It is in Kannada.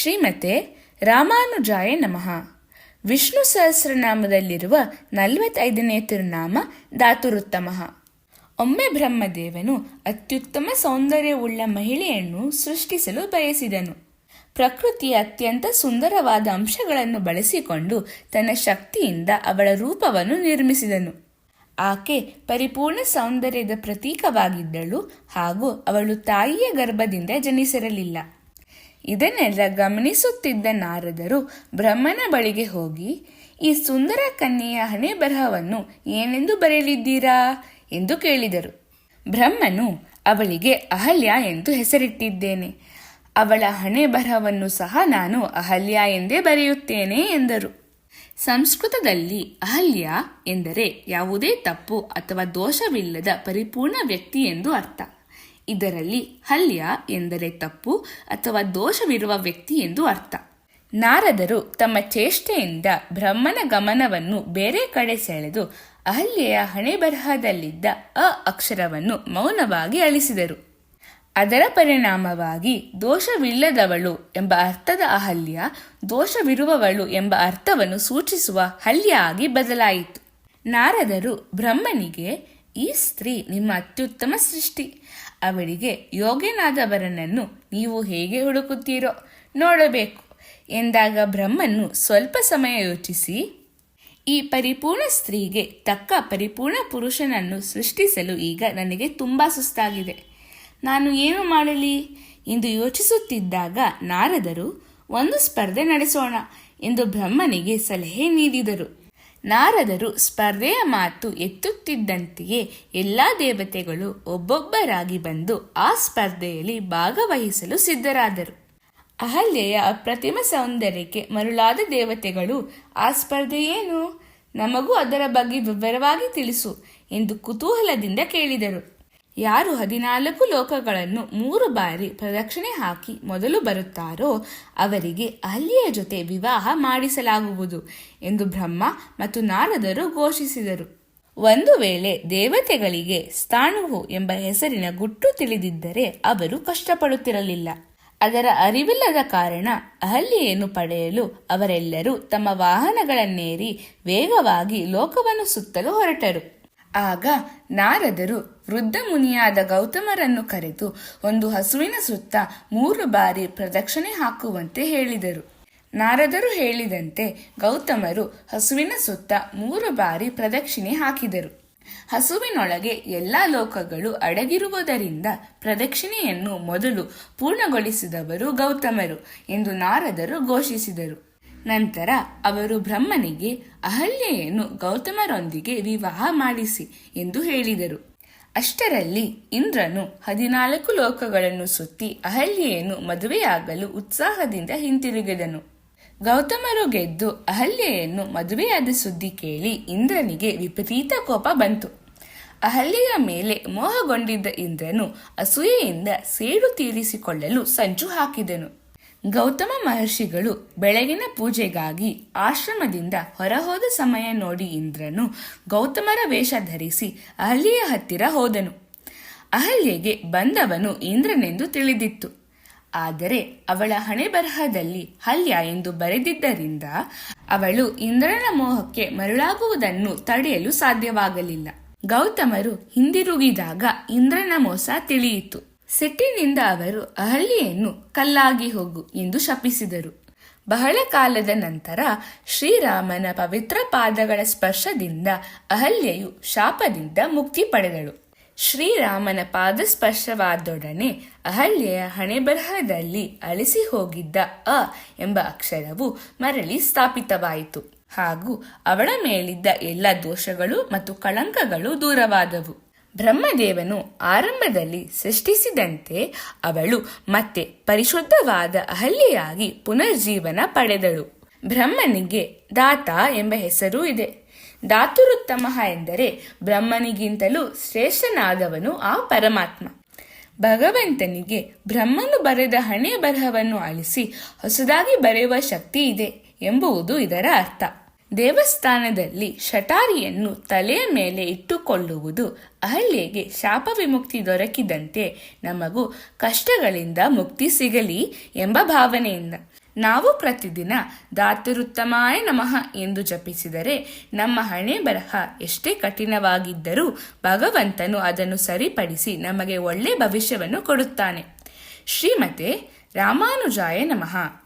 ಶ್ರೀಮತೆ ರಾಮಾನುಜಾಯ ನಮಃ. ವಿಷ್ಣು ಸಹಸ್ರನಾಮದಲ್ಲಿರುವ 45ನೇ ತಿರುನಾಮ ಧಾತುರುತ್ತಮಃ. ಒಮ್ಮೆ ಬ್ರಹ್ಮದೇವನು ಅತ್ಯುತ್ತಮ ಸೌಂದರ್ಯವುಳ್ಳ ಮಹಿಳೆಯನ್ನು ಸೃಷ್ಟಿಸಲು ಬಯಸಿದನು. ಪ್ರಕೃತಿಯ ಅತ್ಯಂತ ಸುಂದರವಾದ ಅಂಶಗಳನ್ನು ಬಳಸಿಕೊಂಡು ತನ್ನ ಶಕ್ತಿಯಿಂದ ಅವಳ ರೂಪವನ್ನು ನಿರ್ಮಿಸಿದನು. ಆಕೆ ಪರಿಪೂರ್ಣ ಸೌಂದರ್ಯದ ಪ್ರತೀಕವಾಗಿದ್ದಳು ಹಾಗೂ ಅವಳು ತಾಯಿಯ ಗರ್ಭದಿಂದ ಜನಿಸಿರಲಿಲ್ಲ. ಇದನ್ನೆಲ್ಲ ಗಮನಿಸುತ್ತಿದ್ದ ನಾರದರು ಬ್ರಹ್ಮನ ಬಳಿಗೆ ಹೋಗಿ, ಈ ಸುಂದರ ಕನ್ಯೆಯ ಹಣೆ ಬರಹವನ್ನು ಏನೆಂದು ಬರೆಯಲಿದ್ದೀರಾ ಎಂದು ಕೇಳಿದರು. ಬ್ರಹ್ಮನು ಅವಳಿಗೆ ಅಹಲ್ಯ ಎಂದು ಹೆಸರಿಟ್ಟಿದ್ದೇನೆ. ಅವಳ ಹಣೆ ಬರಹವನ್ನು ಸಹ ನಾನು ಅಹಲ್ಯ ಎಂದೇ ಬರೆಯುತ್ತೇನೆ ಎಂದರು. ಸಂಸ್ಕೃತದಲ್ಲಿ ಅಹಲ್ಯ ಎಂದರೆ ಯಾವುದೇ ತಪ್ಪು ಅಥವಾ ದೋಷವಿಲ್ಲದ ಪರಿಪೂರ್ಣ ವ್ಯಕ್ತಿ ಎಂದು ಅರ್ಥ. ಇದರಲ್ಲಿ ಹಲ್ಯ ಎಂದರೆ ತಪ್ಪು ಅಥವಾ ದೋಷವಿರುವ ವ್ಯಕ್ತಿ ಎಂದು ಅರ್ಥ. ನಾರದರು ತಮ್ಮ ಚೇಷ್ಟೆಯಿಂದ ಬ್ರಹ್ಮನ ಗಮನವನ್ನು ಬೇರೆ ಕಡೆ ಸೆಳೆದು ಅಹಲ್ಯೆಯ ಹಣೆ ಬರಹದಲ್ಲಿದ್ದ ಅ ಅಕ್ಷರವನ್ನು ಮೌನವಾಗಿ ಅಳಿಸಿದರು. ಅದರ ಪರಿಣಾಮವಾಗಿ ದೋಷವಿಲ್ಲದವಳು ಎಂಬ ಅರ್ಥದ ಅಹಲ್ಯ ದೋಷವಿರುವವಳು ಎಂಬ ಅರ್ಥವನ್ನು ಸೂಚಿಸುವ ಹಲ್ಯ ಆಗಿ ಬದಲಾಯಿತು. ನಾರದರು ಬ್ರಹ್ಮನಿಗೆ, ಈ ಸ್ತ್ರೀ ನಿಮ್ಮ ಅತ್ಯುತ್ತಮ ಸೃಷ್ಟಿ. ಅವಳಿಗೆ ಯೋಗ್ಯನಾದವರನನ್ನು ನೀವು ಹೇಗೆ ಹುಡುಕುತ್ತೀರೋ ನೋಡಬೇಕು ಎಂದಾಗ ಬ್ರಹ್ಮನು ಸ್ವಲ್ಪ ಸಮಯ ಯೋಚಿಸಿ, ಈ ಪರಿಪೂರ್ಣ ಸ್ತ್ರೀಗೆ ತಕ್ಕ ಪರಿಪೂರ್ಣ ಪುರುಷನನ್ನು ಸೃಷ್ಟಿಸಲು ಈಗ ನನಗೆ ತುಂಬಾ ಸುಸ್ತಾಗಿದೆ. ನಾನು ಏನು ಮಾಡಲಿ ಎಂದು ಯೋಚಿಸುತ್ತಿದ್ದಾಗ ನಾರದರು ಒಂದು ಸ್ಪರ್ಧೆ ನಡೆಸೋಣ ಎಂದು ಬ್ರಹ್ಮನಿಗೆ ಸಲಹೆ ನೀಡಿದರು. ನಾರದರು ಸ್ಪರ್ಧೆಯ ಮಾತು ಎತ್ತುತ್ತಿದ್ದಂತೆಯೇ ಎಲ್ಲಾ ದೇವತೆಗಳು ಒಬ್ಬೊಬ್ಬರಾಗಿ ಬಂದು ಆ ಸ್ಪರ್ಧೆಯಲ್ಲಿ ಭಾಗವಹಿಸಲು ಸಿದ್ಧರಾದರು. ಅಹಲ್ಯೆಯ ಅಪ್ರತಿಮ ಸೌಂದರ್ಯಕ್ಕೆ ಮರುಳಾದ ದೇವತೆಗಳು, ಆ ಸ್ಪರ್ಧೆ ಏನು? ನಮಗೂ ಅದರ ಬಗ್ಗೆ ವಿವರವಾಗಿ ತಿಳಿಸು ಎಂದು ಕುತೂಹಲದಿಂದ ಕೇಳಿದರು. ಯಾರು 14 ಲೋಕಗಳನ್ನು 3 ಬಾರಿ ಪ್ರದಕ್ಷಿಣೆ ಹಾಕಿ ಮೊದಲು ಬರುತ್ತಾರೋ ಅವರಿಗೆ ಅಹಲ್ಯೆಯ ಜೊತೆ ವಿವಾಹ ಮಾಡಿಸಲಾಗುವುದು ಎಂದು ಬ್ರಹ್ಮ ಮತ್ತು ನಾರದರು ಘೋಷಿಸಿದರು. ಒಂದು ವೇಳೆ ದೇವತೆಗಳಿಗೆ ಸ್ಥಾಣುವು ಎಂಬ ಹೆಸರಿನ ಗುಟ್ಟು ತಿಳಿದಿದ್ದರೆ ಅವರು ಕಷ್ಟಪಡುತ್ತಿರಲಿಲ್ಲ. ಅದರ ಅರಿವಿಲ್ಲದ ಕಾರಣ ಅಹಲ್ಯೆಯನ್ನು ಪಡೆಯಲು ಅವರೆಲ್ಲರೂ ತಮ್ಮ ವಾಹನಗಳನ್ನೇರಿ ವೇಗವಾಗಿ ಲೋಕವನ್ನು ಸುತ್ತಲು ಹೊರಟರು. ಆಗ ನಾರದರು ವೃದ್ಧ ಮುನಿಯಾದ ಗೌತಮರನ್ನು ಕರೆದು ಒಂದು ಹಸುವಿನ ಸುತ್ತ 3 ಬಾರಿ ಪ್ರದಕ್ಷಿಣೆ ಹಾಕುವಂತೆ ಹೇಳಿದರು. ನಾರದರು ಹೇಳಿದಂತೆ ಗೌತಮರು ಹಸುವಿನ ಸುತ್ತ 3 ಬಾರಿ ಪ್ರದಕ್ಷಿಣೆ ಹಾಕಿದರು. ಹಸುವಿನೊಳಗೆ ಎಲ್ಲ ಲೋಕಗಳು ಅಡಗಿರುವುದರಿಂದ ಪ್ರದಕ್ಷಿಣೆಯನ್ನು ಮೊದಲು ಪೂರ್ಣಗೊಳಿಸಿದವರು ಗೌತಮರು ಎಂದು ನಾರದರು ಘೋಷಿಸಿದರು. ನಂತರ ಅವರು ಬ್ರಹ್ಮನಿಗೆ ಅಹಲ್ಯೆಯನ್ನು ಗೌತಮರೊಂದಿಗೆ ವಿವಾಹ ಮಾಡಿಸಿ ಎಂದು ಹೇಳಿದರು. ಅಷ್ಟರಲ್ಲಿ ಇಂದ್ರನು 14 ಲೋಕಗಳನ್ನು ಸುತ್ತಿ ಅಹಲ್ಯೆಯನ್ನು ಮದುವೆಯಾಗಲು ಉತ್ಸಾಹದಿಂದ ಹಿಂತಿರುಗಿದನು. ಗೌತಮರು ಗೆದ್ದು ಅಹಲ್ಯೆಯನ್ನು ಮದುವೆಯಾದ ಸುದ್ದಿ ಕೇಳಿ ಇಂದ್ರನಿಗೆ ವಿಪರೀತ ಕೋಪ ಬಂತು. ಅಹಲ್ಯೆಯ ಮೇಲೆ ಮೋಹಗೊಂಡಿದ್ದ ಇಂದ್ರನು ಅಸೂಯೆಯಿಂದ ಸೇಡು ತೀರಿಸಿಕೊಳ್ಳಲು ಸಂಚು ಹಾಕಿದನು. ಗೌತಮ ಮಹರ್ಷಿಗಳು ಬೆಳಗಿನ ಪೂಜೆಗಾಗಿ ಆಶ್ರಮದಿಂದ ಹೊರಹೋದ ಸಮಯ ನೋಡಿ ಇಂದ್ರನು ಗೌತಮರ ವೇಷ ಧರಿಸಿ ಅಹಲ್ಯೆಯ ಹತ್ತಿರ ಹೋದನು. ಅಹಲ್ಯೆಗೆ ಬಂದವನು ಇಂದ್ರನೆಂದು ತಿಳಿದಿತ್ತು. ಆದರೆ ಅವಳ ಹಣೆ ಬರಹದಲ್ಲಿ ಹಲ್ಯ ಎಂದು ಬರೆದಿದ್ದರಿಂದ ಅವಳು ಇಂದ್ರನ ಮೋಹಕ್ಕೆ ಮರುಳಾಗುವುದನ್ನು ತಡೆಯಲು ಸಾಧ್ಯವಾಗಲಿಲ್ಲ. ಗೌತಮರು ಹಿಂದಿರುಗಿದಾಗ ಇಂದ್ರನ ಮೋಸ ತಿಳಿಯಿತು. ಸಿಟ್ಟಿನಿಂದ ಅವರು ಅಹಲ್ಯೆಯನ್ನು ಕಲ್ಲಾಗಿ ಹೋಗು ಎಂದು ಶಪಿಸಿದರು. ಬಹಳ ಕಾಲದ ನಂತರ ಶ್ರೀರಾಮನ ಪವಿತ್ರ ಪಾದಗಳ ಸ್ಪರ್ಶದಿಂದ ಅಹಲ್ಯೆಯು ಶಾಪದಿಂದ ಮುಕ್ತಿ ಪಡೆದಳು. ಶ್ರೀರಾಮನ ಪಾದ ಸ್ಪರ್ಶವಾದೊಡನೆ ಅಹಲ್ಯೆಯ ಹಣೆ ಬರಹದಲ್ಲಿ ಅಳಿಸಿ ಹೋಗಿದ್ದ ಅ ಎಂಬ ಅಕ್ಷರವು ಮರಳಿ ಸ್ಥಾಪಿತವಾಯಿತು ಹಾಗೂ ಅವಳ ಮೇಲಿದ್ದ ಎಲ್ಲ ದೋಷಗಳು ಮತ್ತು ಕಳಂಕಗಳು ದೂರವಾದವು. ಬ್ರಹ್ಮದೇವನು ಆರಂಭದಲ್ಲಿ ಸೃಷ್ಟಿಸಿದಂತೆ ಅವಳು ಮತ್ತೆ ಪರಿಶುದ್ಧವಾದ ಅಹಲ್ಯೆಯಾಗಿ ಪುನರ್ಜೀವನ ಪಡೆದಳು. ಬ್ರಹ್ಮನಿಗೆ ದಾತ ಎಂಬ ಹೆಸರೂ ಇದೆ. ಧಾತುರುತ್ತಮಃ ಎಂದರೆ ಬ್ರಹ್ಮನಿಗಿಂತಲೂ ಶ್ರೇಷ್ಠನಾದವನು ಆ ಪರಮಾತ್ಮ. ಭಗವಂತನಿಗೆ ಬ್ರಹ್ಮನು ಬರೆದ ಹಣೆ ಬರಹವನ್ನು ಅಳಿಸಿ ಹೊಸದಾಗಿ ಬರೆಯುವ ಶಕ್ತಿ ಇದೆ ಎಂಬುದು ಇದರ ಅರ್ಥ. ದೇವಸ್ಥಾನದಲ್ಲಿ ಶಟಾರಿಯನ್ನು ತಲೆಯ ಮೇಲೆ ಇಟ್ಟುಕೊಳ್ಳುವುದು ಅಹಲ್ಯೆಗೆ ಶಾಪ ವಿಮುಕ್ತಿ ದೊರಕಿದಂತೆ ನಮಗೂ ಕಷ್ಟಗಳಿಂದ ಮುಕ್ತಿ ಸಿಗಲಿ ಎಂಬ ಭಾವನೆಯಿಂದ. ನಾವು ಪ್ರತಿದಿನ ಧಾತೃತ್ತಮಾಯ ನಮಃ ಎಂದು ಜಪಿಸಿದರೆ ನಮ್ಮ ಹಣೆ ಬರಹ ಎಷ್ಟೇ ಕಠಿಣವಾಗಿದ್ದರೂ ಭಗವಂತನು ಅದನ್ನು ಸರಿಪಡಿಸಿ ನಮಗೆ ಒಳ್ಳೆಯ ಭವಿಷ್ಯವನ್ನು ಕೊಡುತ್ತಾನೆ. ಶ್ರೀಮತೆ ರಾಮಾನುಜಾಯ ನಮಃ.